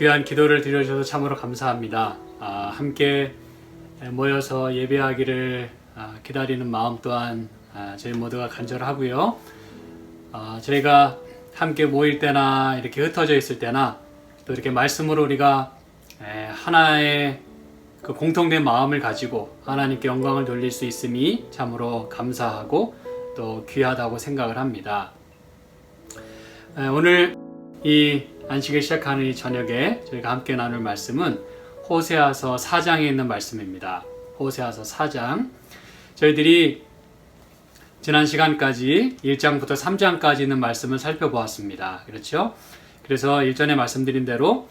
귀한 기도를 드려주셔서 참으로 감사합니다. 함께 모여서 예배하기를 기다리는 마음 또한 저희 모두가 간절하고요. 저희가 함께 모일 때나 이렇게 흩어져 있을 때나 또 이렇게 말씀으로 우리가 하나의 그 공통된 마음을 가지고 하나님께 영광을 돌릴 수 있음이 참으로 감사하고 또 귀하다고 생각을 합니다. 오늘 이 안식을 시작하는 이 저녁에 저희가 함께 나눌 말씀은 호세아서 4장에 있는 말씀입니다. 호세아서 4장. 저희들이 지난 시간까지 1장부터 3장까지 있는 말씀을 살펴보았습니다. 그렇죠? 그래서 일전에 말씀드린 대로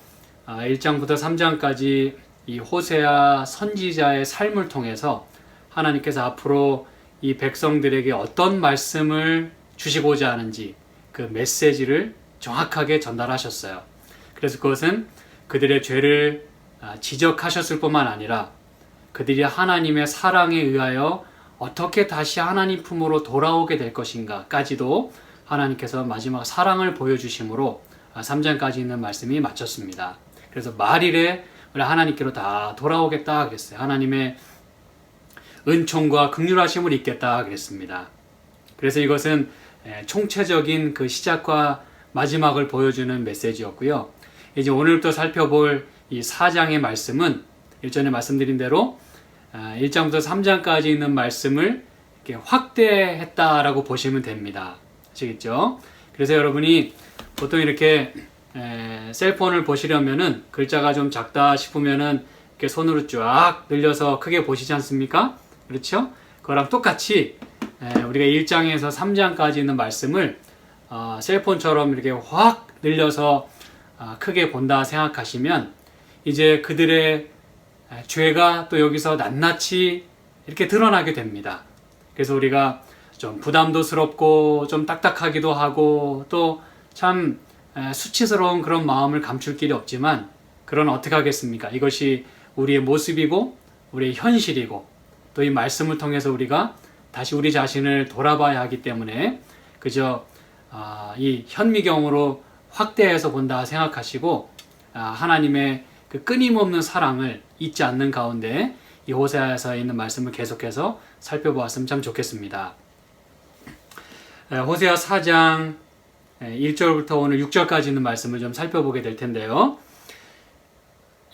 1장부터 3장까지 이 호세아 선지자의 삶을 통해서 하나님께서 앞으로 이 백성들에게 어떤 말씀을 주시고자 하는지 그 메시지를 정확하게 전달하셨어요. 그래서 그것은 그들의 죄를 지적하셨을 뿐만 아니라 그들이 하나님의 사랑에 의하여 어떻게 다시 하나님 품으로 돌아오게 될 것인가까지도 하나님께서 마지막 사랑을 보여주심으로 3장까지 있는 말씀이 마쳤습니다. 그래서 말일에 우리 하나님께로 다 돌아오겠다 그랬어요. 하나님의 은총과 긍휼하심을 입겠다 그랬습니다. 그래서 이것은 총체적인 그 시작과 마지막을 보여주는 메시지였고요. 이제 오늘부터 살펴볼 이 4장의 말씀은 일전에 말씀드린 대로 1장부터 3장까지 있는 말씀을 이렇게 확대했다라고 보시면 됩니다. 아시겠죠? 그래서 여러분이 보통 이렇게 셀폰을 보시려면은 글자가 좀 작다 싶으면은 이렇게 손으로 쫙 늘려서 크게 보시지 않습니까? 그렇죠? 그거랑 똑같이 우리가 1장에서 3장까지 있는 말씀을 셀폰처럼 이렇게 확 늘려서 크게 본다 생각하시면 이제 그들의 죄가 또 여기서 낱낱이 이렇게 드러나게 됩니다. 그래서 우리가 좀 부담도스럽고 좀 딱딱하기도 하고 또 참 수치스러운 그런 마음을 감출 길이 없지만 그런 어떻게 하겠습니까? 이것이 우리의 모습이고 우리의 현실이고 또 이 말씀을 통해서 우리가 다시 우리 자신을 돌아봐야 하기 때문에 그저 이 현미경으로 확대해서 본다 생각하시고 하나님의 그 끊임없는 사랑을 잊지 않는 가운데 이 호세아에서 있는 말씀을 계속해서 살펴보았으면 참 좋겠습니다. 호세아 4장 1절부터 오늘 6절까지 있는 말씀을 좀 살펴보게 될 텐데요.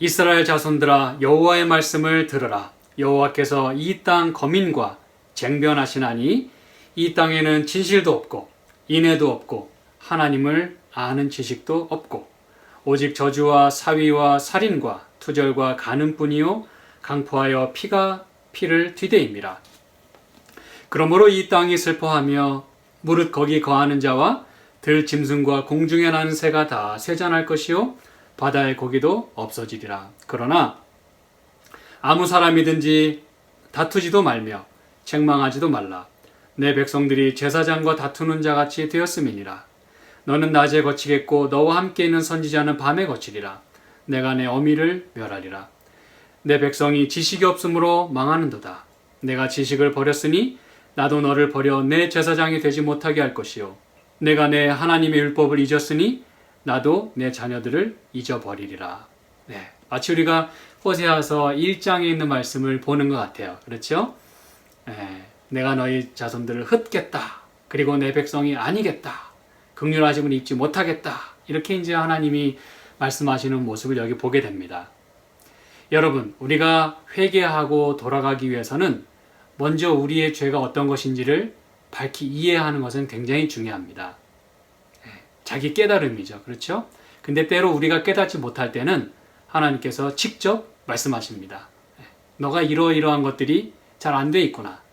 이스라엘 자손들아 여호와의 말씀을 들으라. 여호와께서 이 땅 거민과 쟁변하시나니 이 땅에는 진실도 없고 인애도 없고 하나님을 아는 지식도 없고 오직 저주와 사위와 살인과 투절과 간음뿐이요 강포하여 피가 피를 뒤대임이라. 그러므로 이 땅이 슬퍼하며 무릇 거기 거하는 자와 들 짐승과 공중에 나는 새가 다 쇠잔할 것이요 바다의 고기도 없어지리라. 그러나 아무 사람이든지 다투지도 말며 책망하지도 말라. 내 백성들이 제사장과 다투는 자같이 되었음이니라. 너는 낮에 거치겠고 너와 함께 있는 선지자는 밤에 거치리라. 내가 내 어미를 멸하리라. 내 백성이 지식이 없으므로 망하는도다. 내가 지식을 버렸으니 나도 너를 버려 내 제사장이 되지 못하게 할 것이요 내가 내 하나님의 율법을 잊었으니 나도 내 자녀들을 잊어버리리라. 네, 마치 우리가 호세아서 1장에 있는 말씀을 보는 것 같아요. 그렇죠? 내가 너희 자손들을 흩겠다. 그리고 내 백성이 아니겠다. 긍휼하심을 입지 못하겠다. 이렇게 이제 하나님이 말씀하시는 모습을 여기 보게 됩니다. 여러분, 우리가 회개하고 돌아가기 위해서는 먼저 우리의 죄가 어떤 것인지를 밝히 이해하는 것은 굉장히 중요합니다. 자기 깨달음이죠. 그렇죠? 근데 때로 우리가 깨닫지 못할 때는 하나님께서 직접 말씀하십니다. 너가 이러이러한 것들이 잘 안 돼 있구나.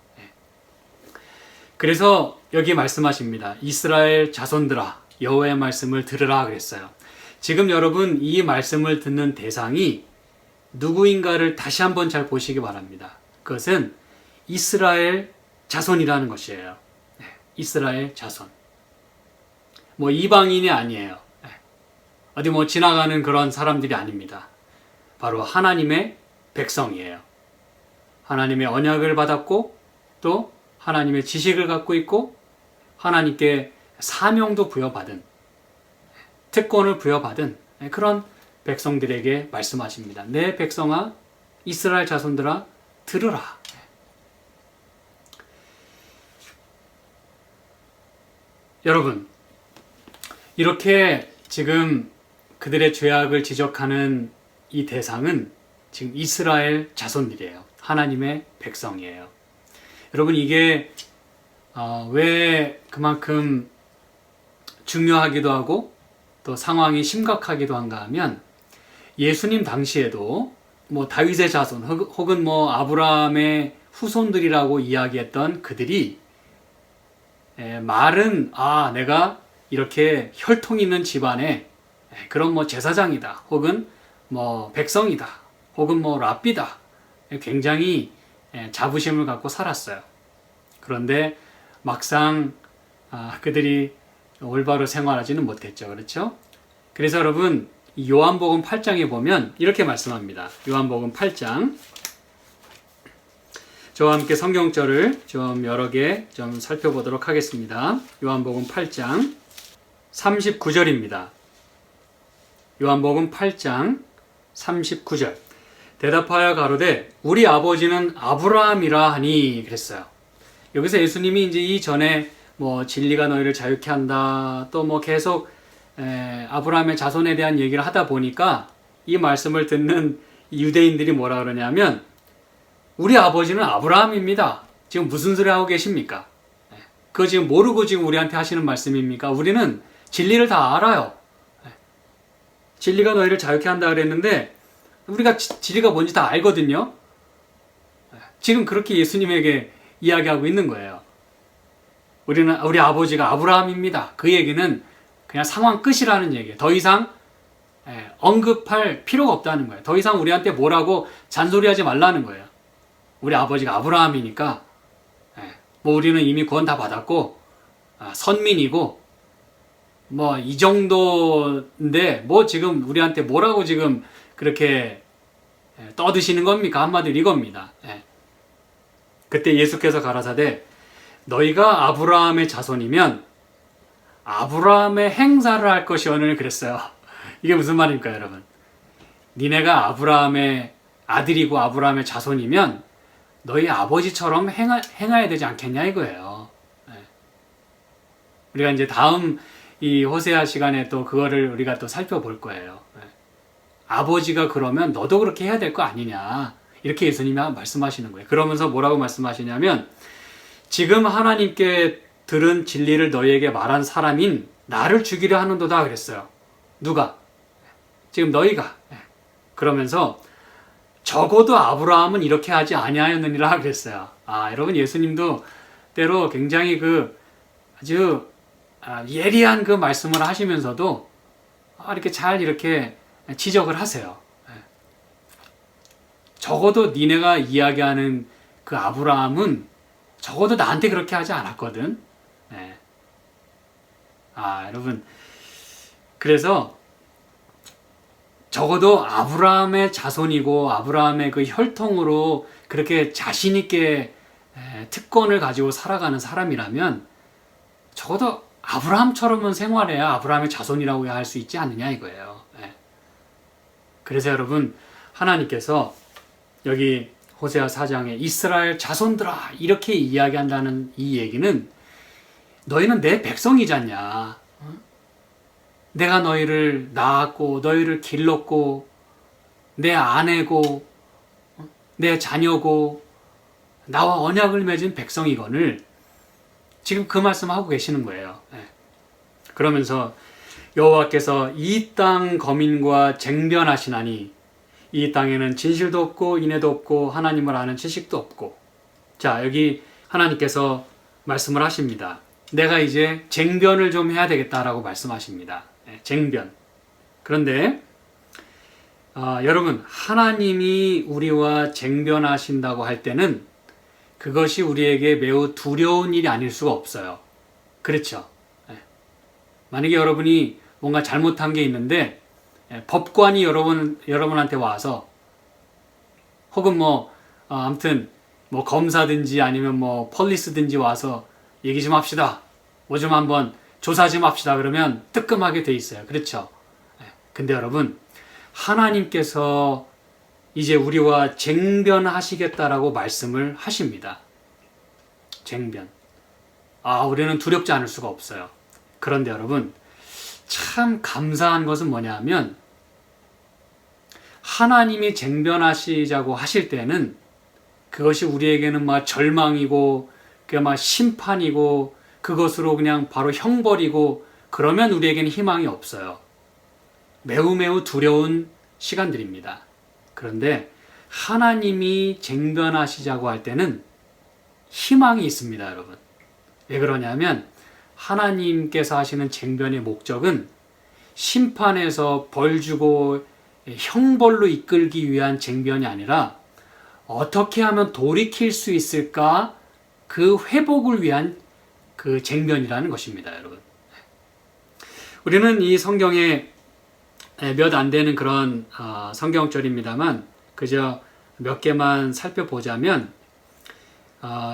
그래서 여기 말씀하십니다. 이스라엘 자손들아 여호와의 말씀을 들으라 그랬어요. 지금 여러분 이 말씀을 듣는 대상이 누구인가를 다시 한번 잘 보시기 바랍니다. 그것은 이스라엘 자손이라는 것이에요. 이스라엘 자손. 뭐 이방인이 아니에요. 어디 뭐 지나가는 그런 사람들이 아닙니다. 바로 하나님의 백성이에요. 하나님의 언약을 받았고 또 하나님의 지식을 갖고 있고 하나님께 사명도 부여받은 특권을 부여받은 그런 백성들에게 말씀하십니다. 내 백성아, 이스라엘 자손들아, 들으라. 여러분, 이렇게 지금 그들의 죄악을 지적하는 이 대상은 지금 이스라엘 자손들이에요. 하나님의 백성이에요. 여러분, 이게 왜 그만큼 중요하기도 하고 또 상황이 심각하기도 한가 하면, 예수님 당시에도 뭐 다윗의 자손 혹은 뭐 아브라함의 후손들이라고 이야기했던 그들이 말은 내가 이렇게 혈통 있는 집안에 그런 뭐 제사장이다 혹은 뭐 백성이다 혹은 뭐 랍비다, 굉장히 자부심을 갖고 살았어요. 그런데 막상 그들이 올바로 생활하지는 못했죠. 그렇죠? 그래서 여러분, 요한복음 8장에 보면 이렇게 말씀합니다. 요한복음 8장, 저와 함께 성경절을 좀 여러 개 좀 살펴보도록 하겠습니다. 요한복음 8장 39절입니다. 요한복음 8장 39절. 대답하여 가로되 우리 아버지는 아브라함이라 하니, 그랬어요. 여기서 예수님이 이제 이전에 뭐 진리가 너희를 자유케 한다, 또 뭐 계속 아브라함의 자손에 대한 얘기를 하다 보니까 이 말씀을 듣는 유대인들이 뭐라 그러냐면, 우리 아버지는 아브라함입니다. 지금 무슨 소리 하고 계십니까? 그거 지금 모르고 지금 우리한테 하시는 말씀입니까? 우리는 진리를 다 알아요. 진리가 너희를 자유케 한다 그랬는데 우리가 진리가 뭔지 다 알거든요. 지금 그렇게 예수님에게 이야기하고 있는 거예요. 우리 아버지가 아브라함입니다. 그 얘기는 그냥 상황 끝이라는 얘기예요. 더 이상 언급할 필요가 없다는 거예요. 더 이상 우리한테 뭐라고 잔소리하지 말라는 거예요. 우리 아버지가 아브라함이니까 뭐 우리는 이미 구원 다 받았고 선민이고 뭐 이 정도인데 뭐 지금 우리한테 뭐라고 지금 그렇게 떠드시는 겁니까? 한마디로 이겁니다. 그때 예수께서 가라사대 너희가 아브라함의 자손이면 아브라함의 행사를 할 것이오늘, 그랬어요. 이게 무슨 말입니까, 여러분? 니네가 아브라함의 아들이고 아브라함의 자손이면 너희 아버지처럼 행해야 되지 않겠냐 이거예요. 우리가 이제 다음 이 호세아 시간에 또 그거를 우리가 또 살펴볼 거예요. 아버지가 그러면 너도 그렇게 해야 될 거 아니냐, 이렇게 예수님이 말씀하시는 거예요. 그러면서 뭐라고 말씀하시냐면, 지금 하나님께 들은 진리를 너희에게 말한 사람인 나를 죽이려 하는도다, 그랬어요. 누가? 지금 너희가. 그러면서 적어도 아브라함은 이렇게 하지 아니하였느니라 그랬어요. 여러분, 예수님도 때로 굉장히 아주 예리한 그 말씀을 하시면서도 이렇게 잘 이렇게 지적을 하세요. 적어도 니네가 이야기하는 그 아브라함은 적어도 나한테 그렇게 하지 않았거든. 여러분, 그래서 적어도 아브라함의 자손이고 아브라함의 그 혈통으로 그렇게 자신 있게 특권을 가지고 살아가는 사람이라면 적어도 아브라함처럼은 생활해야 아브라함의 자손이라고 할 수 있지 않느냐 이거예요. 그래서 여러분, 하나님께서 여기 호세아 4장에 이스라엘 자손들아 이렇게 이야기한다는 이 얘기는, 너희는 내 백성이지 않냐. 내가 너희를 낳았고 너희를 길렀고 내 아내고 내 자녀고 나와 언약을 맺은 백성이거늘, 지금 그 말씀하고 계시는 거예요. 그러면서 여호와께서 이 땅 거민과 쟁변하시나니 이 땅에는 진실도 없고 인애도 없고 하나님을 아는 지식도 없고. 자, 여기 하나님께서 말씀을 하십니다. 내가 이제 쟁변을 좀 해야 되겠다라고 말씀하십니다. 쟁변. 그런데 여러분, 하나님이 우리와 쟁변하신다고 할 때는 그것이 우리에게 매우 두려운 일이 아닐 수가 없어요. 그렇죠? 만약에 여러분이 뭔가 잘못한 게 있는데 법관이 여러분한테 와서, 혹은 아무튼 검사든지 아니면 폴리스든지 와서 얘기 좀 합시다, 뭐 좀 한번 조사 좀 합시다, 그러면 뜨끔하게 돼 있어요. 그렇죠? 근데 여러분, 하나님께서 이제 우리와 쟁변하시겠다라고 말씀을 하십니다. 쟁변. 우리는 두렵지 않을 수가 없어요. 그런데 여러분, 참 감사한 것은 뭐냐 하면 하나님이 쟁변하시자고 하실 때는 그것이 우리에게는 막 절망이고 그게 막 심판이고 그것으로 그냥 바로 형벌이고 그러면 우리에게는 희망이 없어요. 매우 매우 두려운 시간들입니다. 그런데 하나님이 쟁변하시자고 할 때는 희망이 있습니다, 여러분. 왜 그러냐면 하나님께서 하시는 쟁변의 목적은 심판에서 벌 주고 형벌로 이끌기 위한 쟁변이 아니라 어떻게 하면 돌이킬 수 있을까 그 회복을 위한 그 쟁변이라는 것입니다, 여러분. 우리는 이 성경에 몇 안 되는 그런 성경절입니다만 그저 몇 개만 살펴보자면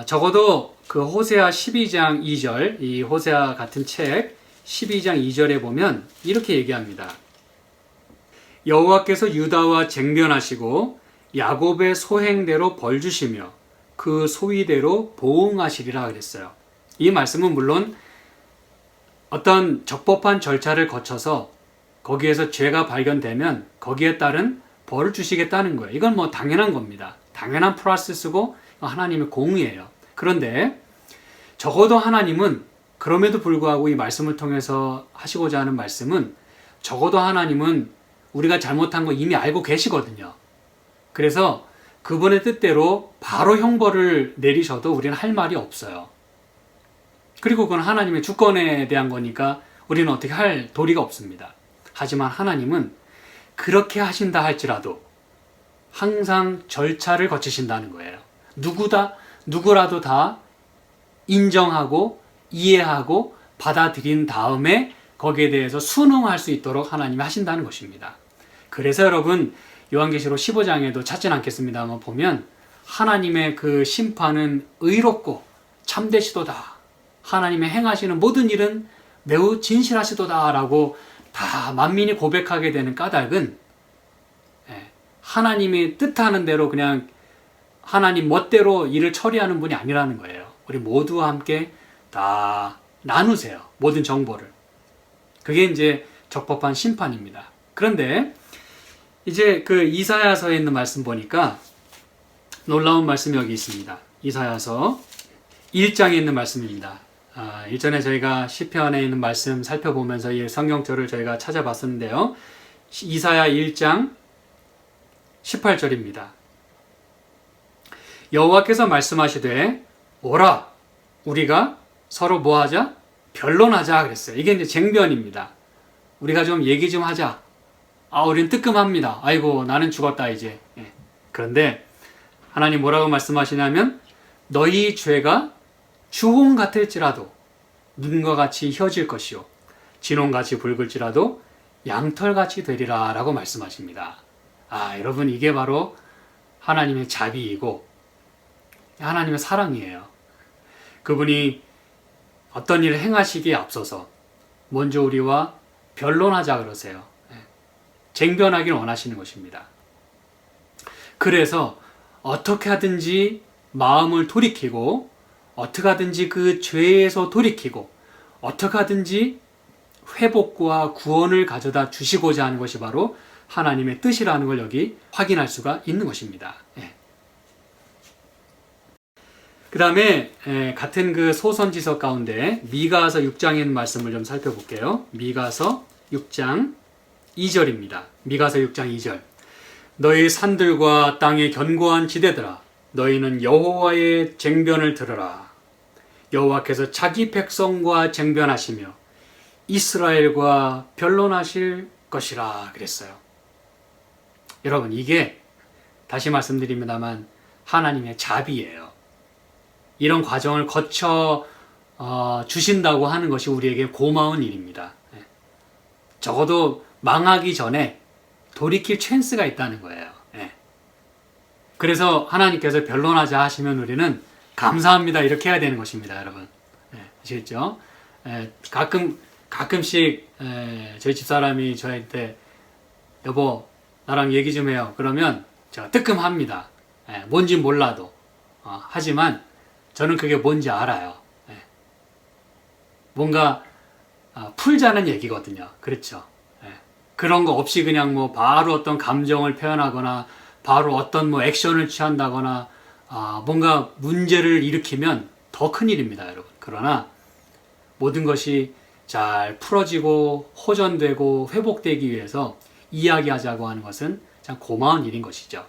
적어도 그 호세아 12장 2절, 이 호세아 같은 책 12장 2절에 보면 이렇게 얘기합니다. 여호와께서 유다와 쟁변하시고 야곱의 소행대로 벌 주시며 그 소위대로 보응하시리라 그랬어요. 이 말씀은 물론 어떤 적법한 절차를 거쳐서 거기에서 죄가 발견되면 거기에 따른 벌을 주시겠다는 거예요. 이건 뭐 당연한 겁니다. 당연한 프로세스고 하나님의 공의예요. 그런데 적어도 하나님은 그럼에도 불구하고 이 말씀을 통해서 하시고자 하는 말씀은 적어도 하나님은 우리가 잘못한 거 이미 알고 계시거든요. 그래서 그분의 뜻대로 바로 형벌을 내리셔도 우리는 할 말이 없어요. 그리고 그건 하나님의 주권에 대한 거니까 우리는 어떻게 할 도리가 없습니다. 하지만 하나님은 그렇게 하신다 할지라도 항상 절차를 거치신다는 거예요. 누구라도 다 인정하고 이해하고 받아들인 다음에 거기에 대해서 순응할 수 있도록 하나님이 하신다는 것입니다. 그래서 여러분 요한계시록 15장에도 찾진 않겠습니다만 보면 하나님의 그 심판은 의롭고 참되시도다. 하나님의 행하시는 모든 일은 매우 진실하시도다 라고 다 만민이 고백하게 되는 까닭은 하나님이 뜻하는 대로 그냥 하나님 멋대로 일을 처리하는 분이 아니라는 거예요. 우리 모두와 함께 다 나누세요. 모든 정보를. 그게 이제 적법한 심판입니다. 그런데 이제 그 이사야서에 있는 말씀 보니까 놀라운 말씀이 여기 있습니다. 이사야서 1장에 있는 말씀입니다. 일전에 저희가 시편에 있는 말씀 살펴보면서 이 성경절을 저희가 찾아봤었는데요. 이사야 1장 18절입니다. 여호와께서 말씀하시되 오라 우리가 서로 뭐하자? 변론하자 그랬어요. 이게 이제 쟁변입니다. 우리가 좀 얘기 좀 하자. 우린 뜨끔합니다. 아이고 나는 죽었다 이제. 그런데 하나님 뭐라고 말씀하시냐면 너희 죄가 주홍 같을지라도 눈과 같이 혀질 것이요 진홍같이 붉을지라도 양털같이 되리라 라고 말씀하십니다. 여러분 이게 바로 하나님의 자비이고 하나님의 사랑이에요. 그분이 어떤 일을 행하시기에 앞서서 먼저 우리와 변론하자 그러세요. 쟁변하기를 원하시는 것입니다. 그래서 어떻게 하든지 마음을 돌이키고 어떻게 하든지 그 죄에서 돌이키고 어떻게 하든지 회복과 구원을 가져다 주시고자 하는 것이 바로 하나님의 뜻이라는 걸 여기 확인할 수가 있는 것입니다. 그 다음에 같은 그 소선지서 가운데 미가서 6장에 있는 말씀을 좀 살펴볼게요. 미가서 6장 2절입니다. 미가서 6장 2절. 너희 산들과 땅의 견고한 지대들아 너희는 여호와의 쟁변을 들으라. 여호와께서 자기 백성과 쟁변하시며 이스라엘과 변론하실 것이라 그랬어요. 여러분 이게 다시 말씀드립니다만 하나님의 자비예요. 이런 과정을 거쳐 주신다고 하는 것이 우리에게 고마운 일입니다. 적어도 망하기 전에 돌이킬 찬스가 있다는 거예요. 그래서 하나님께서 변론하자 하시면 우리는 감사합니다 이렇게 해야 되는 것입니다, 여러분. 아시겠죠? 가끔씩 저희 집사람이 저한테 여보 나랑 얘기 좀 해요. 그러면 제가 뜨끔합니다. 뭔지 몰라도. 하지만 저는 그게 뭔지 알아요. 뭔가 풀자는 얘기거든요. 그렇죠. 그런 거 없이 그냥 뭐 바로 어떤 감정을 표현하거나 바로 어떤 뭐 액션을 취한다거나 뭔가 문제를 일으키면 더 큰일입니다, 여러분. 그러나 모든 것이 잘 풀어지고 호전되고 회복되기 위해서 이야기하자고 하는 것은 참 고마운 일인 것이죠.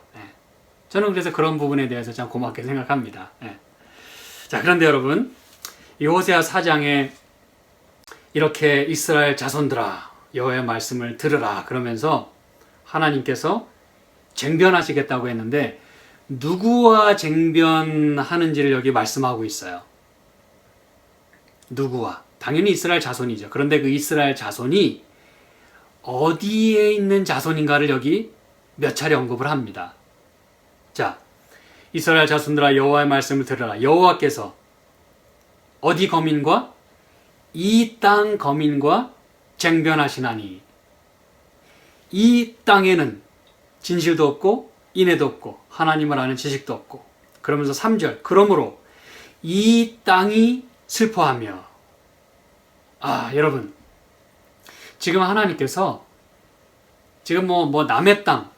저는 그래서 그런 부분에 대해서 참 고맙게 생각합니다. 자, 그런데 여러분, 이 호세아 4장에 이렇게 이스라엘 자손들아 여호와의 말씀을 들으라 그러면서 하나님께서 쟁변하시겠다고 했는데 누구와 쟁변하는지를 여기 말씀하고 있어요. 누구와? 당연히 이스라엘 자손이죠. 그런데 그 이스라엘 자손이 어디에 있는 자손인가를 여기 몇 차례 언급을 합니다. 자, 이스라엘 자손들아 여호와의 말씀을 들으라. 여호와께서 어디 거민과 이 땅 거민과 쟁변하시나니 이 땅에는 진실도 없고 인애도 없고 하나님을 아는 지식도 없고 그러면서 3절 그러므로 이 땅이 슬퍼하며 여러분 지금 하나님께서 지금 뭐 남의 땅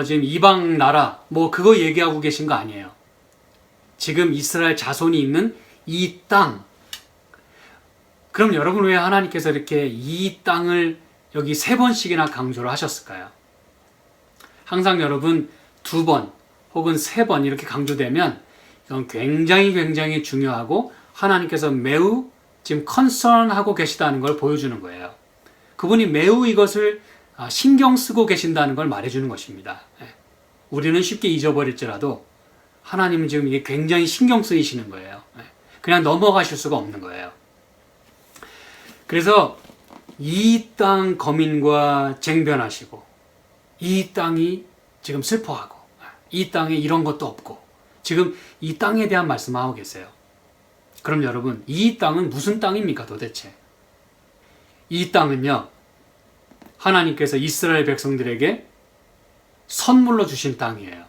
지금 이방 나라 그거 얘기하고 계신 거 아니에요. 지금 이스라엘 자손이 있는 이 땅. 그럼 여러분 왜 하나님께서 이렇게 이 땅을 여기 3번씩이나 강조를 하셨을까요? 항상 여러분 2번 혹은 3번 이렇게 강조되면 이건 굉장히 중요하고 하나님께서 매우 지금 컨선하고 계시다는 걸 보여주는 거예요. 그분이 매우 이것을 신경 쓰고 계신다는 걸 말해주는 것입니다. 우리는 쉽게 잊어버릴지라도 하나님은 지금 이게 굉장히 신경 쓰이시는 거예요. 그냥 넘어가실 수가 없는 거예요. 그래서 이 땅 거민과 쟁변하시고 이 땅이 지금 슬퍼하고 이 땅에 이런 것도 없고 지금 이 땅에 대한 말씀하고 계세요. 그럼 여러분 이 땅은 무슨 땅입니까 도대체? 이 땅은요 하나님께서 이스라엘 백성들에게 선물로 주신 땅이에요.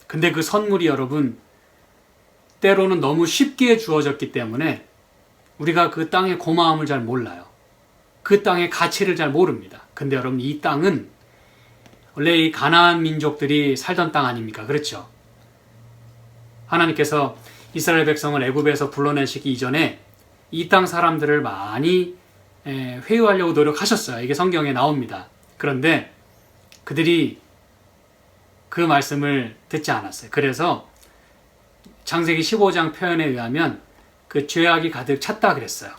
근데 그 선물이 여러분 때로는 너무 쉽게 주어졌기 때문에 우리가 그 땅의 고마움을 잘 몰라요. 그 땅의 가치를 잘 모릅니다. 근데 여러분 이 땅은 원래 이 가나안 민족들이 살던 땅 아닙니까? 그렇죠? 하나님께서 이스라엘 백성을 애굽에서 불러내시기 이전에 이 땅 사람들을 많이 회유하려고 노력하셨어요. 이게 성경에 나옵니다. 그런데 그들이 그 말씀을 듣지 않았어요. 그래서 창세기 15장 표현에 의하면 그 죄악이 가득 찼다 그랬어요.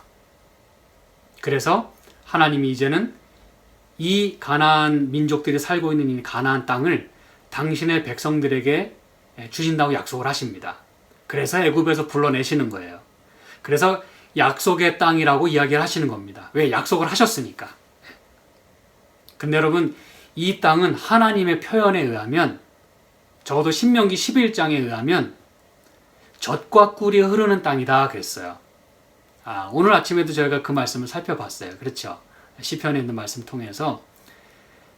그래서 하나님이 이제는 이 가나안 민족들이 살고 있는 이 가나안 땅을 당신의 백성들에게 주신다고 약속을 하십니다. 그래서 애굽에서 불러내시는 거예요. 그래서 약속의 땅이라고 이야기를 하시는 겁니다. 왜? 약속을 하셨으니까. 근데 여러분 이 땅은 하나님의 표현에 의하면 적어도 신명기 11장에 의하면 젖과 꿀이 흐르는 땅이다 그랬어요. 오늘 아침에도 저희가 그 말씀을 살펴봤어요. 그렇죠? 시편에 있는 말씀 통해서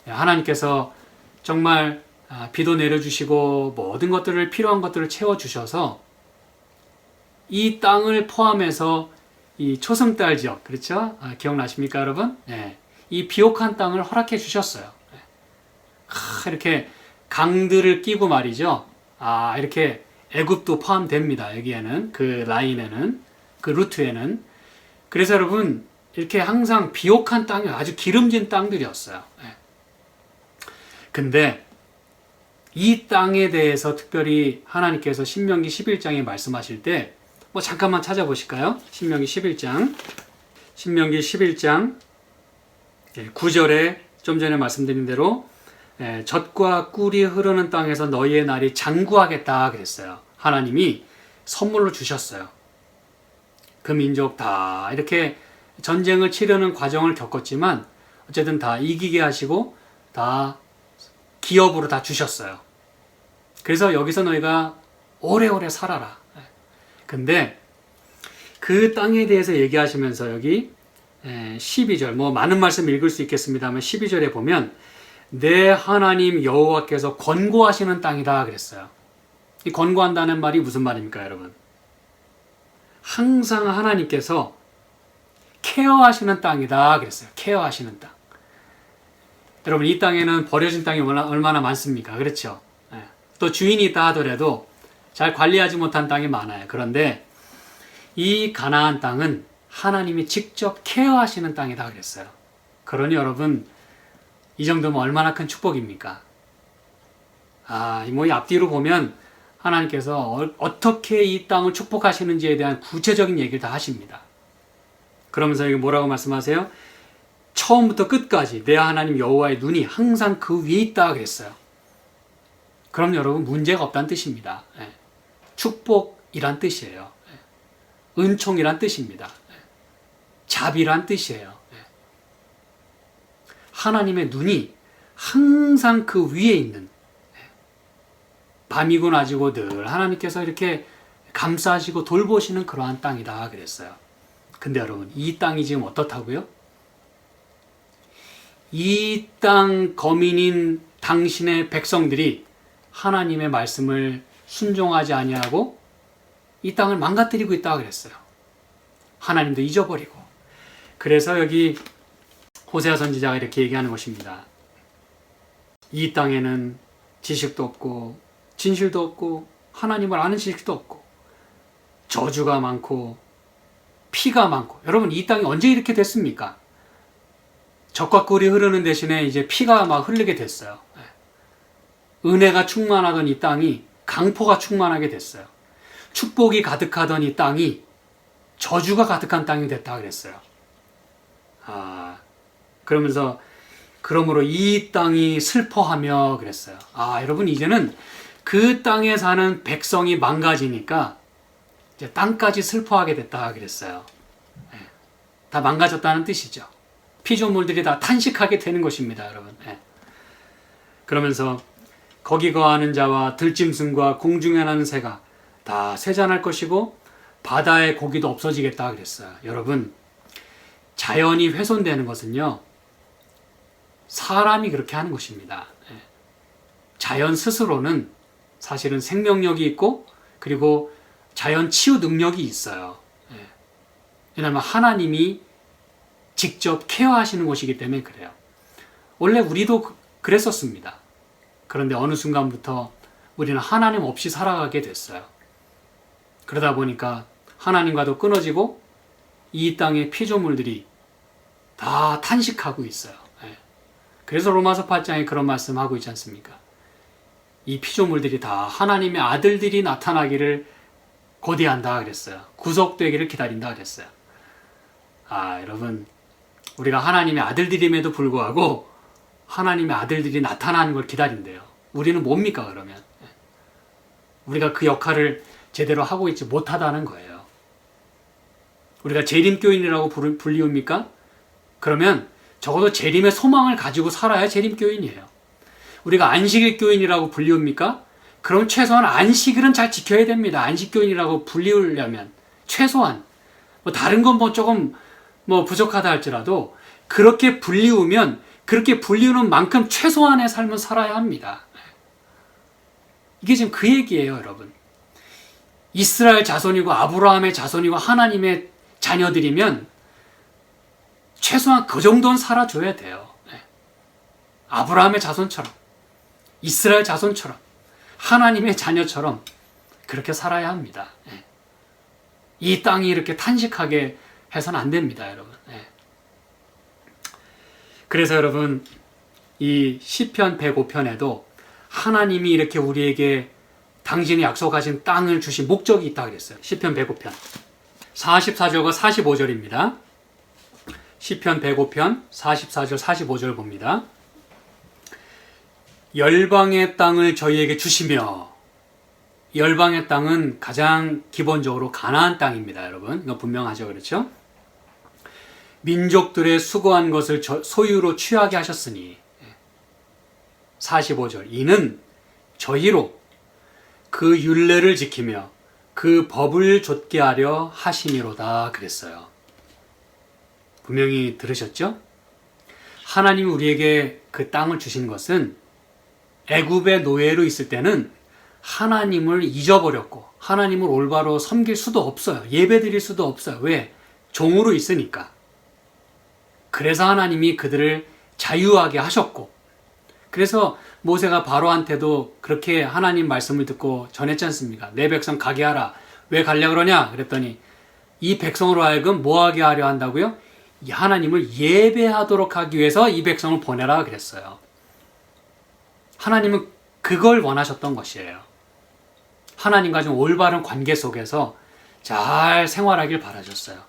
하나님께서 정말 비도 내려주시고 모든 것들을 필요한 것들을 채워주셔서 이 땅을 포함해서 이 초승달 지역 그렇죠? 기억나십니까 여러분? 이 비옥한 땅을 허락해 주셨어요. 이렇게 강들을 끼고 말이죠. 이렇게 애굽도 포함됩니다. 여기에는 그 라인에는 그 루트에는. 그래서 여러분 이렇게 항상 비옥한 땅이 아주 기름진 땅들이었어요. 근데 이 땅에 대해서 특별히 하나님께서 신명기 11장에 말씀하실 때 잠깐만 찾아보실까요? 신명기 11장 9절에 좀 전에 말씀드린 대로 젖과 꿀이 흐르는 땅에서 너희의 날이 장구하겠다 그랬어요. 하나님이 선물로 주셨어요. 그 민족 다 이렇게 전쟁을 치르는 과정을 겪었지만 어쨌든 다 이기게 하시고 다 기업으로 다 주셨어요. 그래서 여기서 너희가 오래오래 살아라. 근데 그 땅에 대해서 얘기하시면서 여기 12절 많은 말씀 읽을 수 있겠습니다만 12절에 보면 내 하나님 여호와께서 권고하시는 땅이다 그랬어요. 이 권고한다는 말이 무슨 말입니까, 여러분? 항상 하나님께서 케어하시는 땅이다 그랬어요. 케어하시는 땅. 여러분, 이 땅에는 버려진 땅이 얼마나 많습니까? 그렇죠? 또 주인이 있다 하더라도 잘 관리하지 못한 땅이 많아요. 그런데 이 가나안 땅은 하나님이 직접 케어하시는 땅이다 그랬어요. 그러니 여러분, 이 정도면 얼마나 큰 축복입니까? 이 앞뒤로 보면 하나님께서 어떻게 이 땅을 축복하시는지에 대한 구체적인 얘기를 다 하십니다. 그러면서 여기 뭐라고 말씀하세요? 처음부터 끝까지 내 하나님 여호와의 눈이 항상 그 위에 있다 그랬어요. 그럼 여러분, 문제가 없다는 뜻입니다. 축복이란 뜻이에요. 은총이란 뜻입니다. 자비란 뜻이에요. 하나님의 눈이 항상 그 위에 있는, 밤이고 낮이고 늘 하나님께서 이렇게 감싸시고 돌보시는 그러한 땅이다 그랬어요. 근데 여러분, 이 땅이 지금 어떻다고요? 이 땅 거민인 당신의 백성들이 하나님의 말씀을 순종하지 아니하고 이 땅을 망가뜨리고 있다고 그랬어요. 하나님도 잊어버리고. 그래서 여기 호세아 선지자가 이렇게 얘기하는 것입니다. 이 땅에는 지식도 없고 진실도 없고 하나님을 아는 지식도 없고 저주가 많고 피가 많고. 여러분, 이 땅이 언제 이렇게 됐습니까? 젖과 꿀이 흐르는 대신에 이제 피가 막 흐르게 됐어요. 은혜가 충만하던 이 땅이 강포가 충만하게 됐어요. 축복이 가득하던 이 땅이 저주가 가득한 땅이 됐다 그랬어요. 그러므로 이 땅이 슬퍼하며 그랬어요. 여러분, 이제는 그 땅에 사는 백성이 망가지니까 이제 땅까지 슬퍼하게 됐다 그랬어요. 다 망가졌다는 뜻이죠. 피조물들이 다 탄식하게 되는 것입니다, 여러분. 그러면서 거기 거하는 자와 들짐승과 공중에 나는 새가 다 쇠잔할 것이고 바다의 고기도 없어지겠다 그랬어요. 여러분, 자연이 훼손되는 것은요, 사람이 그렇게 하는 것입니다. 자연 스스로는 사실은 생명력이 있고 그리고 자연 치유 능력이 있어요. 왜냐하면 하나님이 직접 케어하시는 곳이기 때문에 그래요. 원래 우리도 그랬었습니다. 그런데 어느 순간부터 우리는 하나님 없이 살아가게 됐어요. 그러다 보니까 하나님과도 끊어지고 이 땅의 피조물들이 다 탄식하고 있어요. 그래서 로마서 8장에 그런 말씀하고 있지 않습니까? 이 피조물들이 다 하나님의 아들들이 나타나기를 고대한다 그랬어요. 구속되기를 기다린다 그랬어요. 여러분, 우리가 하나님의 아들들임에도 불구하고 하나님의 아들들이 나타나는 걸 기다린대요. 우리는 뭡니까 그러면? 우리가 그 역할을 제대로 하고 있지 못하다는 거예요. 우리가 재림교인이라고 불리웁니까? 그러면 적어도 재림의 소망을 가지고 살아야 재림교인이에요. 우리가 안식일 교인이라고 불리웁니까? 그럼 최소한 안식일은 잘 지켜야 됩니다. 안식교인이라고 불리우려면 최소한 다른 건 조금 부족하다 할지라도 그렇게 불리우면 그렇게 불리우는 만큼 최소한의 삶을 살아야 합니다. 이게 지금 그 얘기예요, 여러분. 이스라엘 자손이고 아브라함의 자손이고 하나님의 자녀들이면 최소한 그 정도는 살아줘야 돼요. 아브라함의 자손처럼, 이스라엘 자손처럼, 하나님의 자녀처럼 그렇게 살아야 합니다. 이 땅이 이렇게 탄식하게 해서는 안 됩니다, 여러분. 그래서 여러분, 이 시편 105편에도 하나님이 이렇게 우리에게 당신이 약속하신 땅을 주신 목적이 있다 그랬어요. 시편 105편 44절과 45절입니다. 시편 105편 44절 45절 봅니다. 열방의 땅을 저희에게 주시며, 열방의 땅은 가장 기본적으로 가나안 땅입니다, 여러분. 이거 분명하죠, 그렇죠? 민족들의 수고한 것을 소유로 취하게 하셨으니, 45절, 이는 저희로 그 율례를 지키며 그 법을 좇게 하려 하심이로다 그랬어요. 분명히 들으셨죠? 하나님이 우리에게 그 땅을 주신 것은 애굽의 노예로 있을 때는 하나님을 잊어버렸고 하나님을 올바로 섬길 수도 없어요. 예배드릴 수도 없어요. 왜? 종으로 있으니까. 그래서 하나님이 그들을 자유하게 하셨고, 그래서 모세가 바로한테도 그렇게 하나님 말씀을 듣고 전했지 않습니까? 내 백성 가게 하라. 왜 가려고 그러냐? 그랬더니 이 백성으로 하여금 뭐 하게 하려 한다고요? 하나님을 예배하도록 하기 위해서 이 백성을 보내라 그랬어요. 하나님은 그걸 원하셨던 것이에요. 하나님과 좀 올바른 관계 속에서 잘 생활하길 바라셨어요.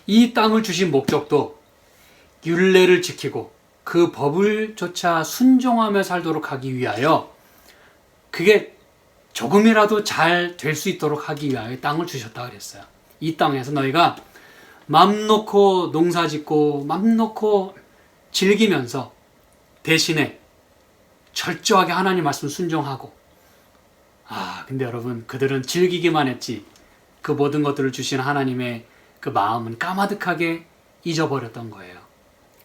이 땅을 주신 목적도 율례를 지키고 그 법을 조차 순종하며 살도록 하기 위하여, 그게 조금이라도 잘 될 수 있도록 하기 위하여 땅을 주셨다 그랬어요. 이 땅에서 너희가 맘 놓고 농사 짓고 맘 놓고 즐기면서 대신에 철저하게 하나님 말씀 순종하고, 근데 여러분, 그들은 즐기기만 했지 그 모든 것들을 주신 하나님의 그 마음은 까마득하게 잊어버렸던 거예요.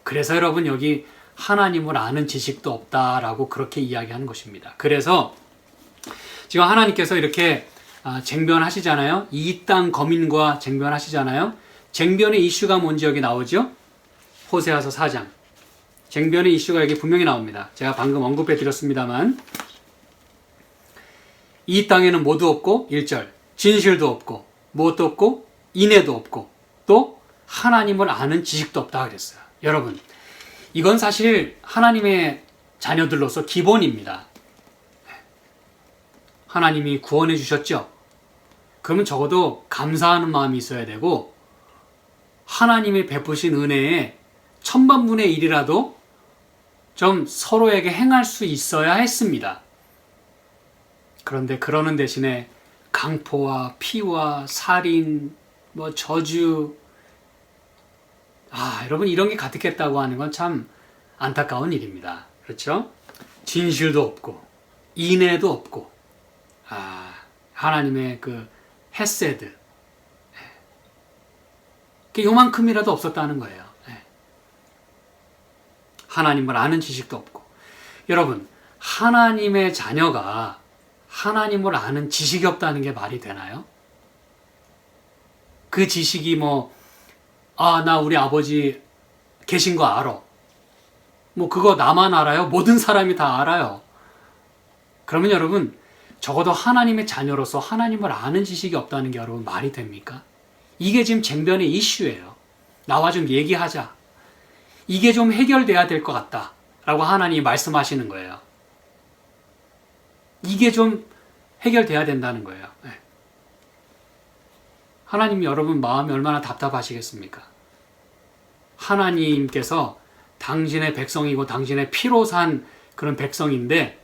그래서 여러분, 여기 하나님을 아는 지식도 없다라고 그렇게 이야기하는 것입니다. 그래서 지금 하나님께서 이렇게 쟁변하시잖아요. 이 땅 거민과 쟁변하시잖아요. 쟁변의 이슈가 뭔지 여기 나오죠? 호세아서 4장. 쟁변의 이슈가 여기 분명히 나옵니다. 제가 방금 언급해 드렸습니다만, 이 땅에는 모두 없고 1절 진실도 없고 무엇도 없고 인애도 없고 또 하나님을 아는 지식도 없다 그랬어요. 여러분, 이건 사실 하나님의 자녀들로서 기본입니다. 하나님이 구원해 주셨죠? 그러면 적어도 감사하는 마음이 있어야 되고, 하나님이 베푸신 은혜에 1000분의 1이라도 좀 서로에게 행할 수 있어야 했습니다. 그런데 그러는 대신에 강포와 피와 살인, 저주, 여러분, 이런 게 가득했다고 하는 건 참 안타까운 일입니다. 그렇죠? 진실도 없고 인애도 없고, 하나님의 그 헤세드, 요만큼이라도 없었다는 거예요. 하나님을 아는 지식도 없고. 여러분, 하나님의 자녀가 하나님을 아는 지식이 없다는 게 말이 되나요? 그 지식이 나 우리 아버지 계신 거 알아. 그거 나만 알아요? 모든 사람이 다 알아요. 그러면 여러분, 적어도 하나님의 자녀로서 하나님을 아는 지식이 없다는 게 여러분 말이 됩니까? 이게 지금 쟁변의 이슈예요. 나와 좀 얘기하자. 이게 좀 해결돼야 될 것 같다 라고 하나님이 말씀하시는 거예요. 이게 좀 해결돼야 된다는 거예요. 하나님이 여러분 마음이 얼마나 답답하시겠습니까? 하나님께서 당신의 백성이고 당신의 피로 산 그런 백성인데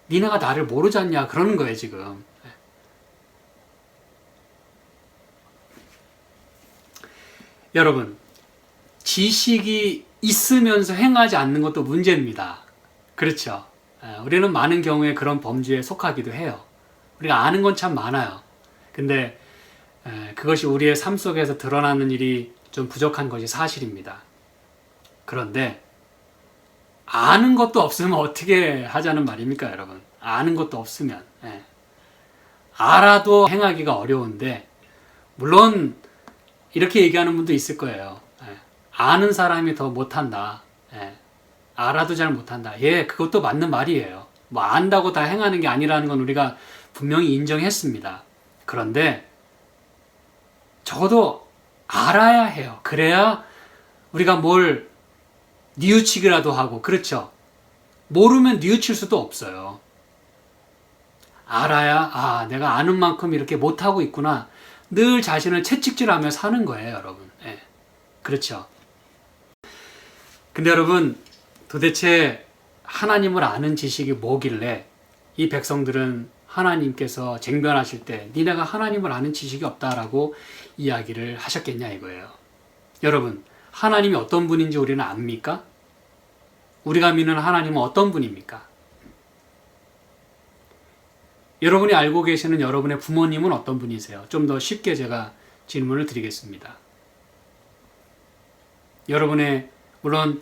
니네가 나를 모르지 않냐 그러는 거예요 지금. 여러분, 지식이 있으면서 행하지 않는 것도 문제입니다. 그렇죠? 우리는 많은 경우에 그런 범주에 속하기도 해요. 우리가 아는 건 참 많아요. 근데 그것이 우리의 삶 속에서 드러나는 일이 좀 부족한 것이 사실입니다. 그런데 아는 것도 없으면 어떻게 하자는 말입니까, 여러분? 아는 것도 없으면. 알아도 행하기가 어려운데, 물론 이렇게 얘기하는 분도 있을 거예요. 아는 사람이 더 못한다. 알아도 잘 못한다. 그것도 맞는 말이에요. 안다고 다 행하는 게 아니라는 건 우리가 분명히 인정했습니다. 그런데 적어도 알아야 해요. 그래야 우리가 뭘 뉘우치기라도 하고, 그렇죠? 모르면 뉘우칠 수도 없어요. 알아야 내가 아는 만큼 이렇게 못하고 있구나. 늘 자신을 채찍질하며 사는 거예요, 여러분. 그렇죠? 근데 여러분, 도대체 하나님을 아는 지식이 뭐길래 이 백성들은 하나님께서 쟁변하실 때 니네가 하나님을 아는 지식이 없다라고 이야기를 하셨겠냐 이거예요. 여러분, 하나님이 어떤 분인지 우리는 압니까? 우리가 믿는 하나님은 어떤 분입니까? 여러분이 알고 계시는 여러분의 부모님은 어떤 분이세요? 좀 더 쉽게 제가 질문을 드리겠습니다. 여러분의, 물론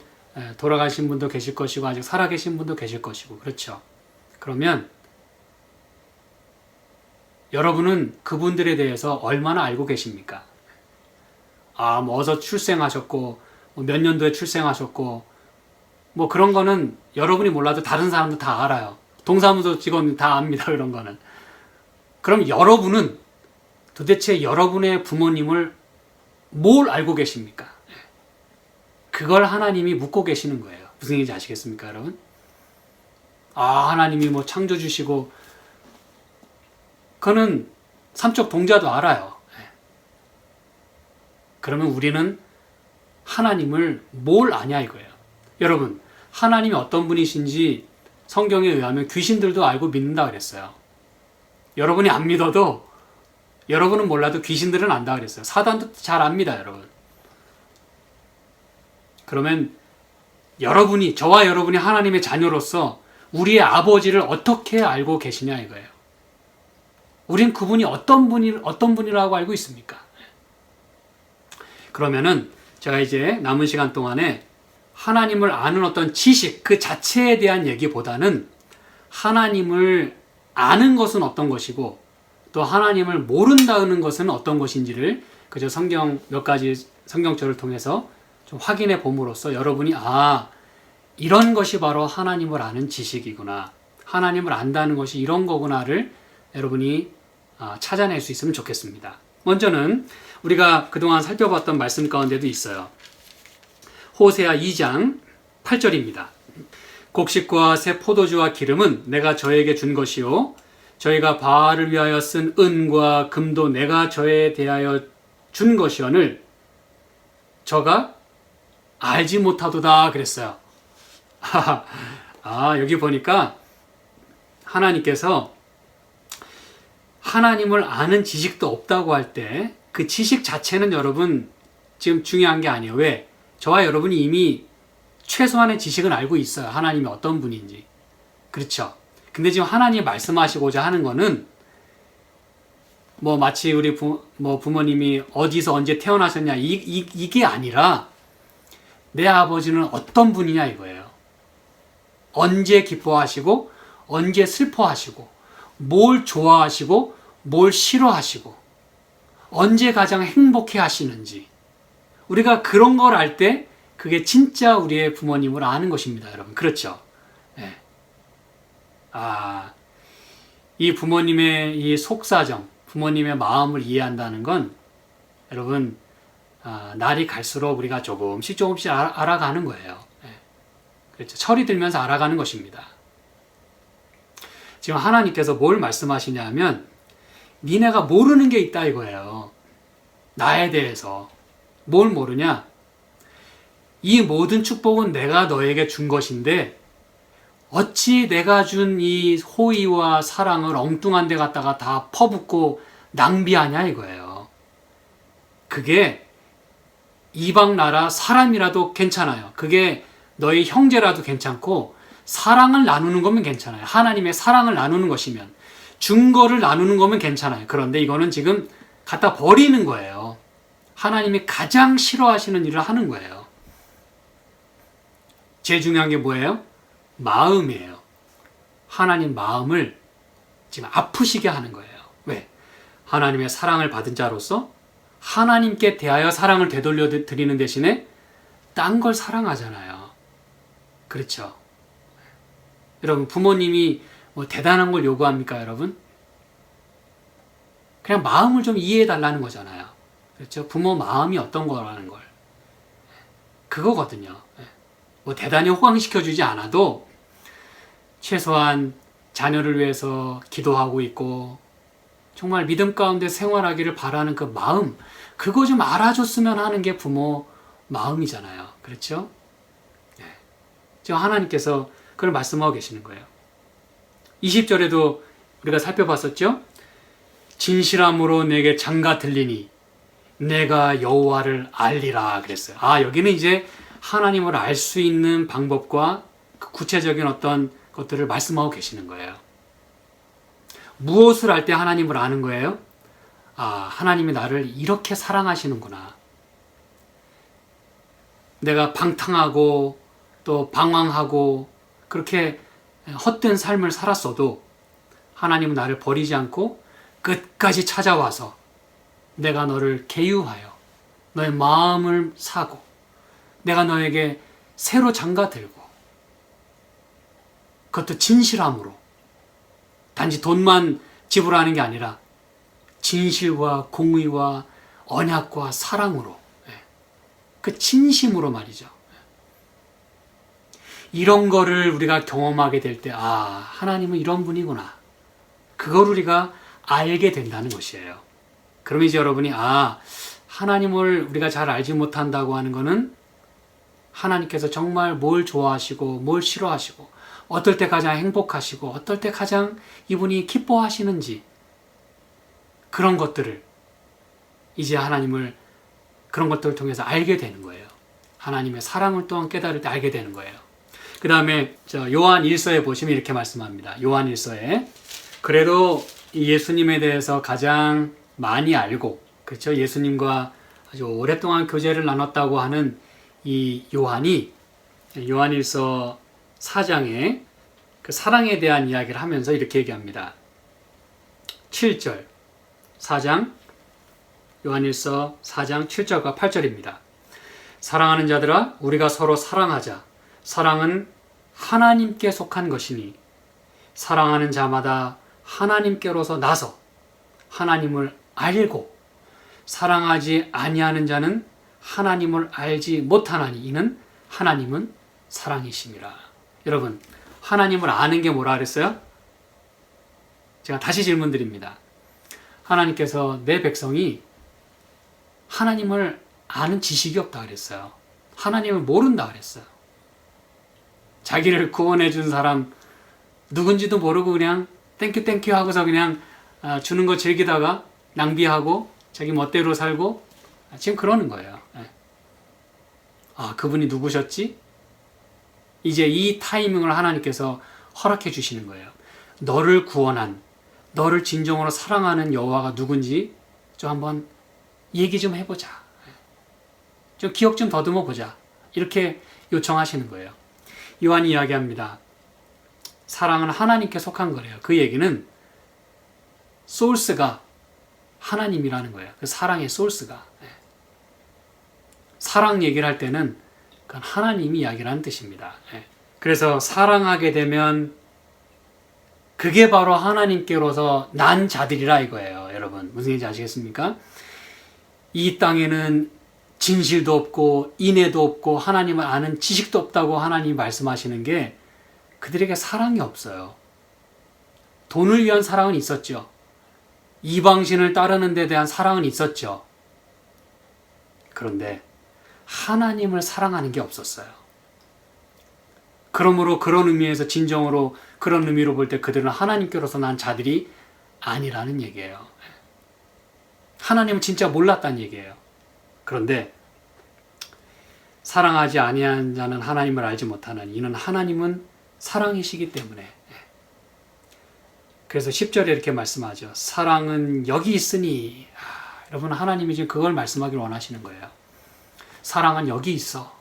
돌아가신 분도 계실 것이고 아직 살아계신 분도 계실 것이고 그렇죠. 그러면 여러분은 그분들에 대해서 얼마나 알고 계십니까? 뭐 어서 출생하셨고 몇 년도에 출생하셨고 뭐 그런 거는 여러분이 몰라도 다른 사람도 다 알아요. 동사무소 직원은 다 압니다. 그런 거는. 그럼 여러분은 도대체 여러분의 부모님을 뭘 알고 계십니까? 그걸 하나님이 묻고 계시는 거예요. 무슨 얘기인지 아시겠습니까, 여러분? 하나님이 뭐 창조주시고 그거는 삼척 동자도 알아요. 그러면 우리는 하나님을 뭘 아냐 이거예요. 여러분, 하나님이 어떤 분이신지 성경에 의하면 귀신들도 알고 믿는다 그랬어요. 여러분이 안 믿어도 여러분은 몰라도 귀신들은 안다 그랬어요. 사단도 잘 압니다, 여러분. 그러면 저와 여러분이 하나님의 자녀로서 우리의 아버지를 어떻게 알고 계시냐 이거예요. 우린 그분이 어떤 분이라고 알고 있습니까? 그러면은 제가 이제 남은 시간 동안에 하나님을 아는 어떤 지식 그 자체에 대한 얘기보다는 하나님을 아는 것은 어떤 것이고 또 하나님을 모른다는 것은 어떤 것인지를 그저 성경 몇 가지 성경절을 통해서 좀 확인해 봄으로써 여러분이 이런 것이 바로 하나님을 아는 지식이구나. 하나님을 안다는 것이 이런 거구나를 여러분이 찾아낼 수 있으면 좋겠습니다. 먼저는 우리가 그동안 살펴봤던 말씀 가운데도 있어요. 호세아 2장 8절입니다. 곡식과 새 포도주와 기름은 내가 저에게 준 것이요 저희가 바알을 위하여 쓴 은과 금도 내가 저에 대하여 준 것이오늘 저가 알지 못하도다 그랬어요. 여기 보니까 하나님께서 하나님을 아는 지식도 없다고 할 때 그 지식 자체는 여러분 지금 중요한 게 아니에요. 왜? 저와 여러분이 이미 최소한의 지식은 알고 있어요. 하나님이 어떤 분인지. 그렇죠? 근데 지금 하나님이 말씀하시고자 하는 거는 뭐 마치 우리 부모님이 어디서 언제 태어나셨냐 이게 아니라 내 아버지는 어떤 분이냐 이거예요. 언제 기뻐하시고 언제 슬퍼하시고 뭘 좋아하시고 뭘 싫어하시고 언제 가장 행복해 하시는지 우리가 그런 걸 알 때 그게 진짜 우리의 부모님을 아는 것입니다. 여러분 그렇죠? 네. 이 부모님의 이 속사정 부모님의 마음을 이해한다는 건 여러분 날이 갈수록 우리가 조금씩 알아가는 거예요. 네. 그렇죠? 철이 들면서 알아가는 것입니다. 지금 하나님께서 뭘 말씀하시냐면 니네가 모르는 게 있다 이거예요. 나에 대해서. 뭘 모르냐? 이 모든 축복은 내가 너에게 준 것인데 어찌 내가 준 이 호의와 사랑을 엉뚱한 데 갖다가 다 퍼붓고 낭비하냐 이거예요. 그게 이방 나라 사람이라도 괜찮아요. 그게 너희 형제라도 괜찮고 사랑을 나누는 거면 괜찮아요. 하나님의 사랑을 나누는 것이면 준 거를 나누는 거면 괜찮아요. 그런데 이거는 지금 갖다 버리는 거예요. 하나님이 가장 싫어하시는 일을 하는 거예요. 제일 중요한 게 뭐예요? 마음이에요. 하나님 마음을 지금 아프시게 하는 거예요. 왜? 하나님의 사랑을 받은 자로서 하나님께 대하여 사랑을 되돌려 드리는 대신에 딴 걸 사랑하잖아요. 그렇죠? 여러분 부모님이 뭐 대단한 걸 요구합니까, 여러분? 그냥 마음을 좀 이해해 달라는 거잖아요. 그렇죠? 부모 마음이 어떤 거라는 걸. 그거거든요. 뭐 대단히 호강시켜 주지 않아도 최소한 자녀를 위해서 기도하고 있고 정말 믿음 가운데 생활하기를 바라는 그 마음, 그거 좀 알아줬으면 하는 게 부모 마음이잖아요. 그렇죠? 지금 하나님께서 그걸 말씀하고 계시는 거예요. 20절에도 우리가 살펴봤었죠? 진실함으로 내게 장가 들리니 내가 여호와를 알리라 그랬어요. 여기는 이제 하나님을 알 수 있는 방법과 그 구체적인 어떤 것들을 말씀하고 계시는 거예요. 무엇을 알 때 하나님을 아는 거예요? 하나님이 나를 이렇게 사랑하시는구나. 내가 방탕하고 또 방황하고 그렇게 헛된 삶을 살았어도 하나님은 나를 버리지 않고 끝까지 찾아와서 내가 너를 계유하여 너의 마음을 사고 내가 너에게 새로 장가들고 그것도 진실함으로 단지 돈만 지불하는 게 아니라 진실과 공의와 언약과 사랑으로 그 진심으로 말이죠. 이런 거를 우리가 경험하게 될 때 하나님은 이런 분이구나. 그걸 우리가 알게 된다는 것이에요. 그럼 이제 여러분이 하나님을 우리가 잘 알지 못한다고 하는 거는 하나님께서 정말 뭘 좋아하시고 뭘 싫어하시고 어떨 때 가장 행복하시고 어떨 때 가장 이분이 기뻐하시는지 그런 것들을 이제 하나님을 그런 것들을 통해서 알게 되는 거예요. 하나님의 사랑을 또한 깨달을 때 알게 되는 거예요. 그 다음에 요한 1서에 보시면 이렇게 말씀합니다. 요한 1서에 그래도 예수님에 대해서 가장 많이 알고 그렇죠? 예수님과 아주 오랫동안 교제를 나눴다고 하는 이 요한이 요한 1서 4장에 그 사랑에 대한 이야기를 하면서 이렇게 얘기합니다. 7절 4장 요한일서 4장 7절과 8절입니다. 사랑하는 자들아 우리가 서로 사랑하자. 사랑은 하나님께 속한 것이니 사랑하는 자마다 하나님께로서 나서 하나님을 알고 사랑하지 아니하는 자는 하나님을 알지 못하나니 이는 하나님은 사랑이심이라. 여러분 하나님을 아는 게 뭐라 그랬어요? 제가 다시 질문 드립니다. 하나님께서 내 백성이 하나님을 아는 지식이 없다 그랬어요. 하나님을 모른다 그랬어요. 자기를 구원해 준 사람 누군지도 모르고 그냥 땡큐 하고서 그냥 주는 거 즐기다가 낭비하고 자기 멋대로 살고 지금 그러는 거예요. 그분이 누구셨지? 이제 이 타이밍을 하나님께서 허락해 주시는 거예요. 너를 구원한 너를 진정으로 사랑하는 여호와가 누군지 좀 한번 얘기 좀 해보자. 좀 기억 좀 더듬어 보자. 이렇게 요청하시는 거예요. 요한이 이야기합니다. 사랑은 하나님께 속한 거래요. 그 얘기는 소스가 하나님이라는 거예요. 그 사랑의 소스가. 사랑 얘기를 할 때는 그건 하나님이 이야기라는 뜻입니다. 그래서 사랑하게 되면 그게 바로 하나님께로서 난 자들이라 이거예요. 여러분 무슨 얘기인지 아시겠습니까? 이 땅에는 진실도 없고 인애도 없고 하나님을 아는 지식도 없다고 하나님이 말씀하시는 게 그들에게 사랑이 없어요. 돈을 위한 사랑은 있었죠. 이방신을 따르는 데 대한 사랑은 있었죠. 그런데 하나님을 사랑하는 게 없었어요. 그러므로 그런 의미에서 진정으로 그런 의미로 볼 때 그들은 하나님께로서 난 자들이 아니라는 얘기예요. 하나님을 진짜 몰랐다는 얘기예요. 그런데 사랑하지 아니한 자는 하나님을 알지 못하나니 이는 하나님은 사랑이시기 때문에. 그래서 10절에 이렇게 말씀하죠. 사랑은 여기 있으니. 여러분 하나님이 지금 그걸 말씀하기를 원하시는 거예요. 사랑은 여기 있어.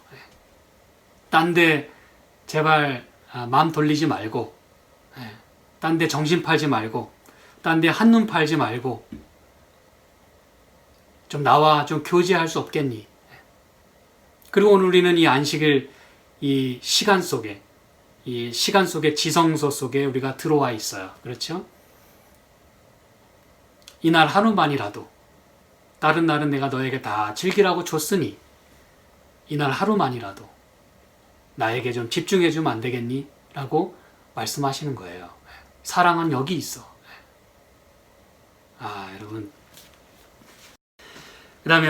딴 데 제발 마음 돌리지 말고 딴 데 정신 팔지 말고 딴 데 한눈 팔지 말고 좀 나와 좀 교제할 수 없겠니? 그리고 오늘 우리는 이 안식일 이 시간 속에 지성소 속에 우리가 들어와 있어요. 그렇죠? 이날 하루만이라도 다른 날은 내가 너에게 다 즐기라고 줬으니 이날 하루만이라도 나에게 좀 집중해 주면 안 되겠니? 라고 말씀하시는 거예요. 사랑은 여기 있어. 여러분 그 다음에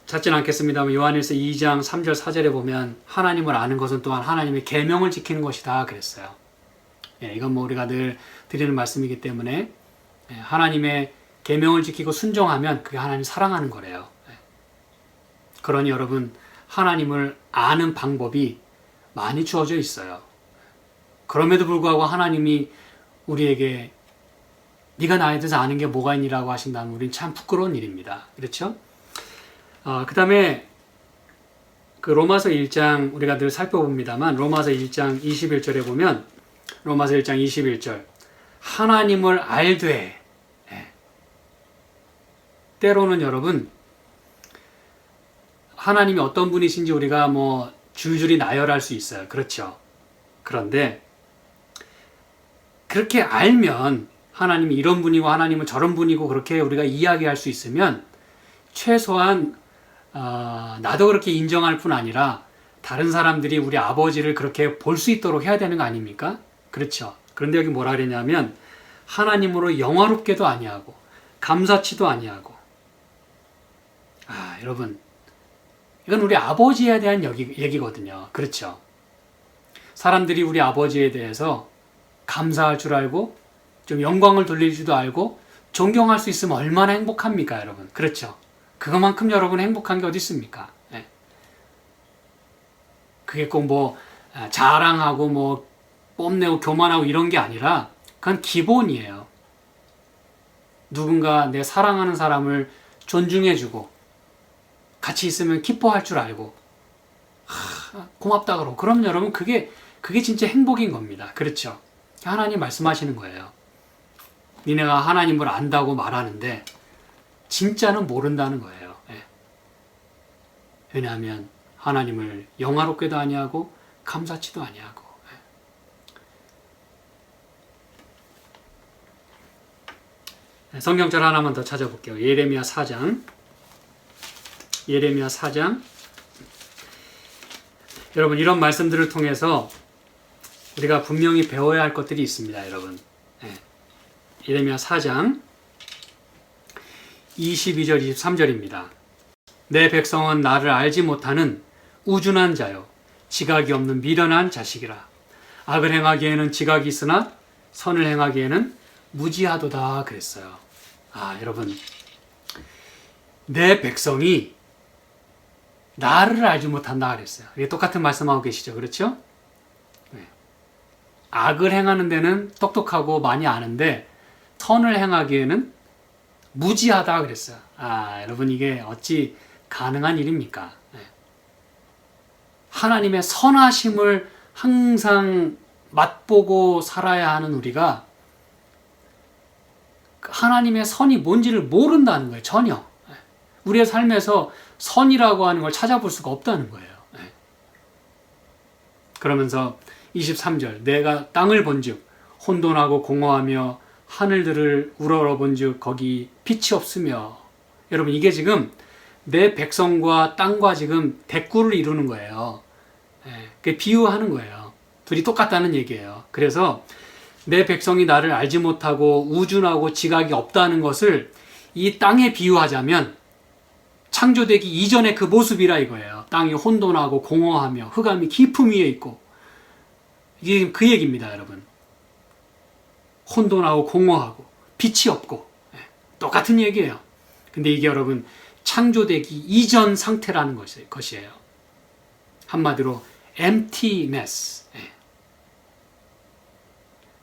찾진 않겠습니다만 요한일서 2장 3절 4절에 보면 하나님을 아는 것은 또한 하나님의 계명을 지키는 것이다 그랬어요. 이건 우리가 늘 드리는 말씀이기 때문에 하나님의 계명을 지키고 순종하면 그게 하나님 사랑하는 거래요. 그러니 여러분 하나님을 아는 방법이 많이 주어져 있어요. 그럼에도 불구하고 하나님이 우리에게 네가 나에 대해서 아는 게 뭐가 있니라고 하신다면 우린 참 부끄러운 일입니다. 그렇죠? 그 다음에 그 로마서 1장 우리가 늘 살펴봅니다만 로마서 1장 21절에 보면 로마서 1장 21절 하나님을 알되 때로는 여러분 하나님이 어떤 분이신지 우리가 뭐 줄줄이 나열할 수 있어요. 그렇죠. 그런데 그렇게 알면 하나님이 이런 분이고 하나님은 저런 분이고 그렇게 우리가 이야기할 수 있으면 최소한 나도 그렇게 인정할 뿐 아니라 다른 사람들이 우리 아버지를 그렇게 볼 수 있도록 해야 되는 거 아닙니까? 그렇죠. 그런데 여기 뭐라 그랬냐면 하나님으로 영화롭게도 아니하고 감사치도 아니하고 여러분 이건 우리 아버지에 대한 얘기거든요. 그렇죠. 사람들이 우리 아버지에 대해서 감사할 줄 알고 좀 영광을 돌릴 줄도 알고 존경할 수 있으면 얼마나 행복합니까, 여러분? 그렇죠. 그것만큼 여러분 행복한 게 어디 있습니까? 네. 그게 꼭 뭐 자랑하고 뭐 뽐내고 교만하고 이런 게 아니라 그건 기본이에요. 누군가 내 사랑하는 사람을 존중해주고 같이 있으면 기뻐할 줄 알고 고맙다 그러고 그럼 여러분 그게 진짜 행복인 겁니다. 그렇죠. 하나님 말씀하시는 거예요. 니네가 하나님을 안다고 말하는데 진짜는 모른다는 거예요. 왜냐하면 하나님을 영화롭게도 아니하고 감사치도 아니하고. 성경절 하나만 더 찾아볼게요. 예레미야 4장. 여러분 이런 말씀들을 통해서 우리가 분명히 배워야 할 것들이 있습니다. 여러분 예레미야 4장 22절 23절입니다. 내 백성은 나를 알지 못하는 우준한 자요 지각이 없는 미련한 자식이라. 악을 행하기에는 지각이 있으나 선을 행하기에는 무지하도다 그랬어요. 여러분 내 백성이 나를 알지 못한다 그랬어요. 이게 똑같은 말씀하고 계시죠. 그렇죠? 악을 행하는 데는 똑똑하고 많이 아는데 선을 행하기에는 무지하다 그랬어요. 여러분 이게 어찌 가능한 일입니까? 하나님의 선하심을 항상 맛보고 살아야 하는 우리가 하나님의 선이 뭔지를 모른다는 거예요. 전혀. 우리의 삶에서 선이라고 하는 걸 찾아볼 수가 없다는 거예요. 그러면서 23절 내가 땅을 본즉 혼돈하고 공허하며 하늘들을 우러러본즉 거기 빛이 없으며. 여러분 이게 지금 내 백성과 땅과 지금 대꾸를 이루는 거예요. 그게 비유하는 거예요. 둘이 똑같다는 얘기예요. 그래서 내 백성이 나를 알지 못하고 우준하고 지각이 없다는 것을 이 땅에 비유하자면 창조되기 이전의 그 모습이라 이거예요. 땅이 혼돈하고 공허하며 흑암이 깊음 위에 있고. 이게 그 얘기입니다, 여러분. 혼돈하고 공허하고 빛이 없고 똑같은 얘기예요. 근데 이게 여러분 창조되기 이전 상태라는 것이에요. 한마디로 emptiness.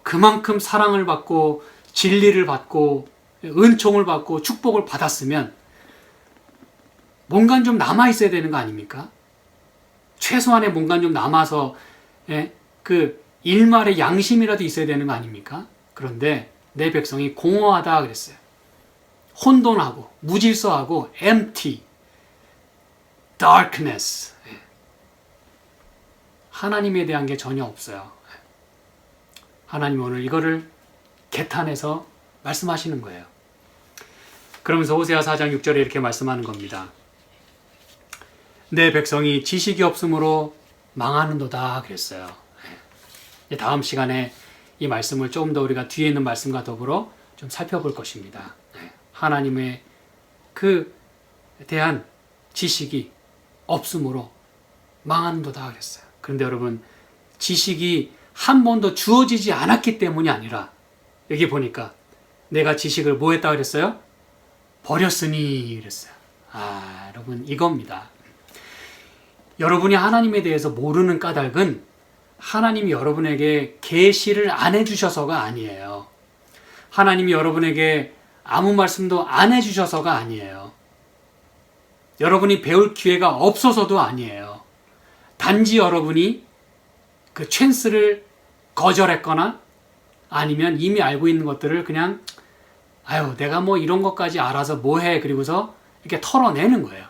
그만큼 사랑을 받고 진리를 받고 은총을 받고 축복을 받았으면 뭔가 좀 남아있어야 되는 거 아닙니까? 최소한의 뭔가 좀 남아서 그 일말의 양심이라도 있어야 되는 거 아닙니까? 그런데 내 백성이 공허하다 그랬어요. 혼돈하고 무질서하고 empty, darkness. 하나님에 대한 게 전혀 없어요. 하나님 오늘 이거를 개탄해서 말씀하시는 거예요. 그러면서 호세아 4장 6절에 이렇게 말씀하는 겁니다. 내 백성이 지식이 없으므로 망하는도다 그랬어요. 다음 시간에 이 말씀을 조금 더 우리가 뒤에 있는 말씀과 더불어 좀 살펴볼 것입니다. 하나님의 그 대한 지식이 없으므로 망하는도다 그랬어요. 그런데 여러분 지식이 한 번도 주어지지 않았기 때문이 아니라 여기 보니까 내가 지식을 뭐 했다 그랬어요? 버렸으니 그랬어요. 여러분 이겁니다. 여러분이 하나님에 대해서 모르는 까닭은 하나님이 여러분에게 계시를 안 해주셔서가 아니에요. 하나님이 여러분에게 아무 말씀도 안 해주셔서가 아니에요. 여러분이 배울 기회가 없어서도 아니에요. 단지 여러분이 그 찬스를 거절했거나 아니면 이미 알고 있는 것들을 그냥 아유 내가 뭐 이런 것까지 알아서 뭐해 그리고서 이렇게 털어내는 거예요.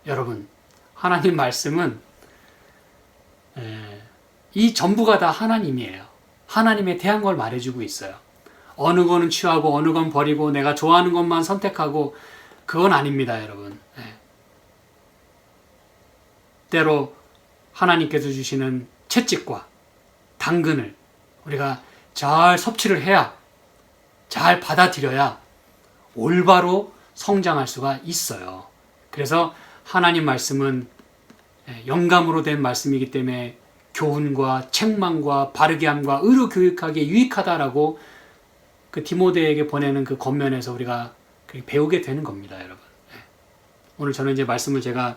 여러분 하나님 말씀은 이 전부가 다 하나님이에요. 하나님에 대한 걸 말해주고 있어요. 어느 거는 취하고 어느 건 버리고 내가 좋아하는 것만 선택하고 그건 아닙니다, 여러분. 때로 하나님께서 주시는 채찍과 당근을 우리가 잘 섭취를 해야 잘 받아들여야 올바로 성장할 수가 있어요. 그래서 하나님 말씀은 영감으로 된 말씀이기 때문에 교훈과 책망과 바르게 함과 의로 교육하기에 유익하다라고 그 디모데에게 보내는 그 겉면에서 우리가 배우게 되는 겁니다, 여러분. 오늘 저는 이제 말씀을 제가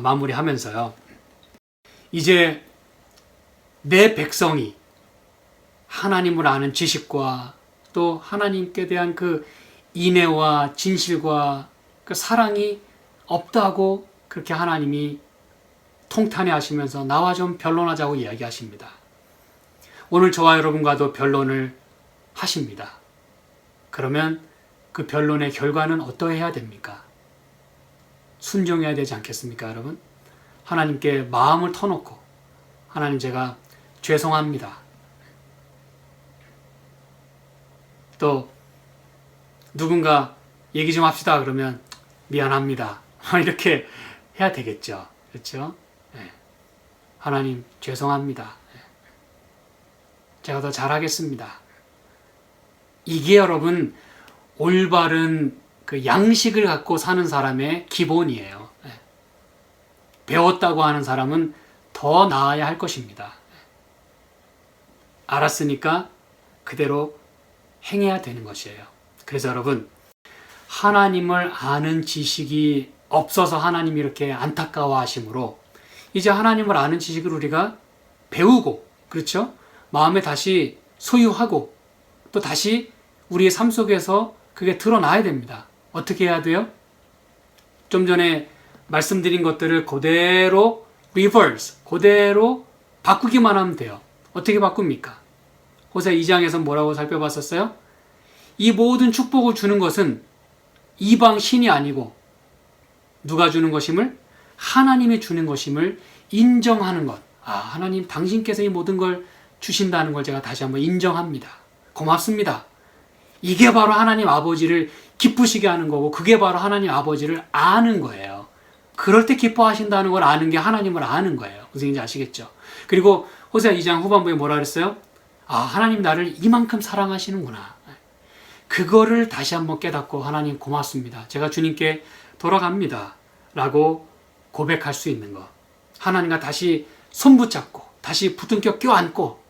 마무리하면서요. 이제 내 백성이 하나님을 아는 지식과 또 하나님께 대한 그 인애와 진실과 그 사랑이 없다고 그렇게 하나님이 통탄해 하시면서 나와 좀 변론하자고 이야기하십니다. 오늘 저와 여러분과도 변론을 하십니다. 그러면 그 변론의 결과는 어떠해야 됩니까? 순종해야 되지 않겠습니까, 여러분? 하나님께 마음을 터놓고 하나님 제가 죄송합니다. 또 누군가 얘기 좀 합시다 그러면 미안합니다. 이렇게 해야 되겠죠. 그렇죠? 하나님 죄송합니다. 제가 더 잘하겠습니다. 이게 여러분 올바른 그 양식을 갖고 사는 사람의 기본이에요. 배웠다고 하는 사람은 더 나아야 할 것입니다. 알았으니까 그대로 행해야 되는 것이에요. 그래서 여러분 하나님을 아는 지식이 없어서 하나님이 이렇게 안타까워하심으로 이제 하나님을 아는 지식을 우리가 배우고 그렇죠? 마음에 다시 소유하고 또 다시 우리의 삶 속에서 그게 드러나야 됩니다. 어떻게 해야 돼요? 좀 전에 말씀드린 것들을 그대로 reverse, 그대로 바꾸기만 하면 돼요. 어떻게 바꿉니까? 호세 2장에서 뭐라고 살펴봤었어요? 이 모든 축복을 주는 것은 이방 신이 아니고 누가 주는 것임을? 하나님이 주는 것임을 인정하는 것. 하나님 당신께서 이 모든 걸 주신다는 걸 제가 다시 한번 인정합니다. 고맙습니다. 이게 바로 하나님 아버지를 기쁘시게 하는 거고 그게 바로 하나님 아버지를 아는 거예요. 그럴 때 기뻐하신다는 걸 아는 게 하나님을 아는 거예요. 무슨 얘기인지 아시겠죠? 그리고 호세아 2장 후반부에 뭐라 그랬어요? 하나님 나를 이만큼 사랑하시는구나. 그거를 다시 한번 깨닫고 하나님 고맙습니다. 제가 주님께 돌아갑니다. 라고 고백할 수 있는 것. 하나님과 다시 손 붙잡고 다시 붙은격 껴안고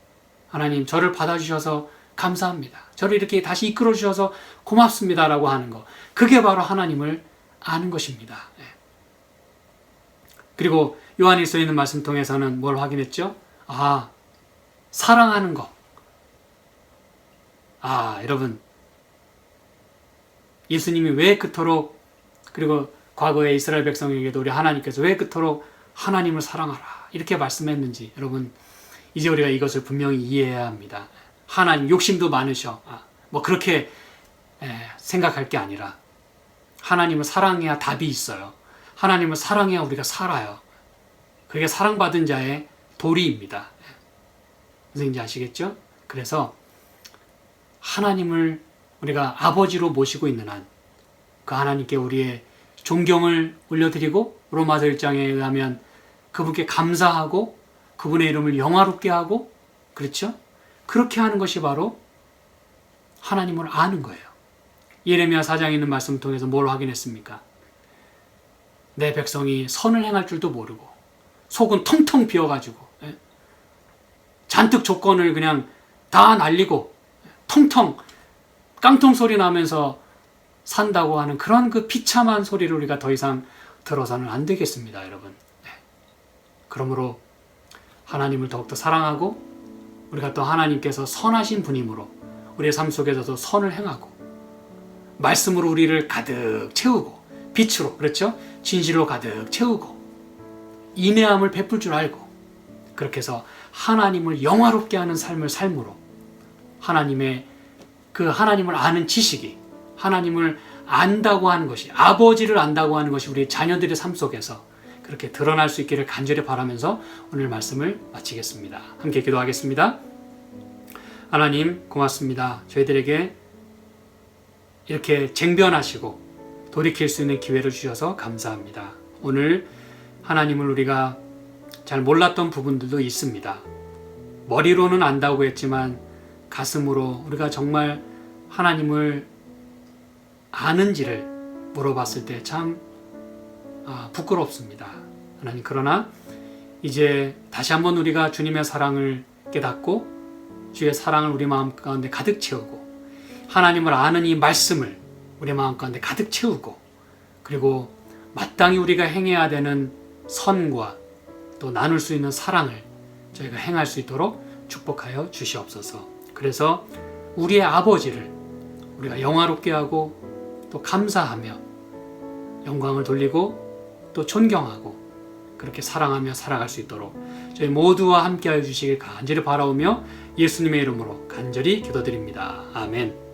하나님 저를 받아주셔서 감사합니다. 저를 이렇게 다시 이끌어 주셔서 고맙습니다. 라고 하는 것. 그게 바로 하나님을 아는 것입니다. 그리고 요한일서에 있는 말씀 통해서는 뭘 확인했죠? 사랑하는 것. 여러분 예수님이 왜 그토록 그리고 과거의 이스라엘 백성에게도 우리 하나님께서 왜 그토록 하나님을 사랑하라 이렇게 말씀했는지 여러분 이제 우리가 이것을 분명히 이해해야 합니다. 하나님 욕심도 많으셔 뭐 그렇게 생각할 게 아니라 하나님을 사랑해야 답이 있어요. 하나님을 사랑해야 우리가 살아요. 그게 사랑받은 자의 도리입니다. 무슨 얘기인지 아시겠죠? 그래서 하나님을 우리가 아버지로 모시고 있는 한 그 하나님께 우리의 존경을 올려드리고 로마서 1장에 의하면 그분께 감사하고 그분의 이름을 영화롭게 하고 그렇죠? 그렇게 하는 것이 바로 하나님을 아는 거예요. 예레미야 4장에 있는 말씀을 통해서 뭘 확인했습니까? 내 백성이 선을 행할 줄도 모르고 속은 텅텅 비어가지고 잔뜩 조건을 그냥 다 날리고 텅텅 깡통 소리 나면서 산다고 하는 그런 그 비참한 소리를 우리가 더 이상 들어서는 안 되겠습니다, 여러분. 그러므로 하나님을 더욱더 사랑하고 우리가 또 하나님께서 선하신 분이므로 우리의 삶 속에서도 선을 행하고 말씀으로 우리를 가득 채우고 빛으로 그렇죠? 진실로 가득 채우고 인내함을 베풀 줄 알고 그렇게 해서 하나님을 영화롭게 하는 삶을 삶으로 하나님의 그 하나님을 아는 지식이 하나님을 안다고 하는 것이 아버지를 안다고 하는 것이 우리 자녀들의 삶 속에서 그렇게 드러날 수 있기를 간절히 바라면서 오늘 말씀을 마치겠습니다. 함께 기도하겠습니다. 하나님 고맙습니다. 저희들에게 이렇게 쟁변하시고 돌이킬 수 있는 기회를 주셔서 감사합니다. 오늘 하나님을 우리가 잘 몰랐던 부분들도 있습니다. 머리로는 안다고 했지만 가슴으로 우리가 정말 하나님을 아는지를 물어봤을 때 참 부끄럽습니다. 하나님 그러나 이제 다시 한번 우리가 주님의 사랑을 깨닫고 주의 사랑을 우리 마음 가운데 가득 채우고 하나님을 아는 이 말씀을 우리 마음 가운데 가득 채우고 그리고 마땅히 우리가 행해야 되는 선과 또 나눌 수 있는 사랑을 저희가 행할 수 있도록 축복하여 주시옵소서. 그래서 우리의 아버지를 우리가 영화롭게 하고 또 감사하며 영광을 돌리고 또 존경하고 그렇게 사랑하며 살아갈 수 있도록 저희 모두와 함께하여 주시길 간절히 바라오며 예수님의 이름으로 간절히 기도드립니다. 아멘.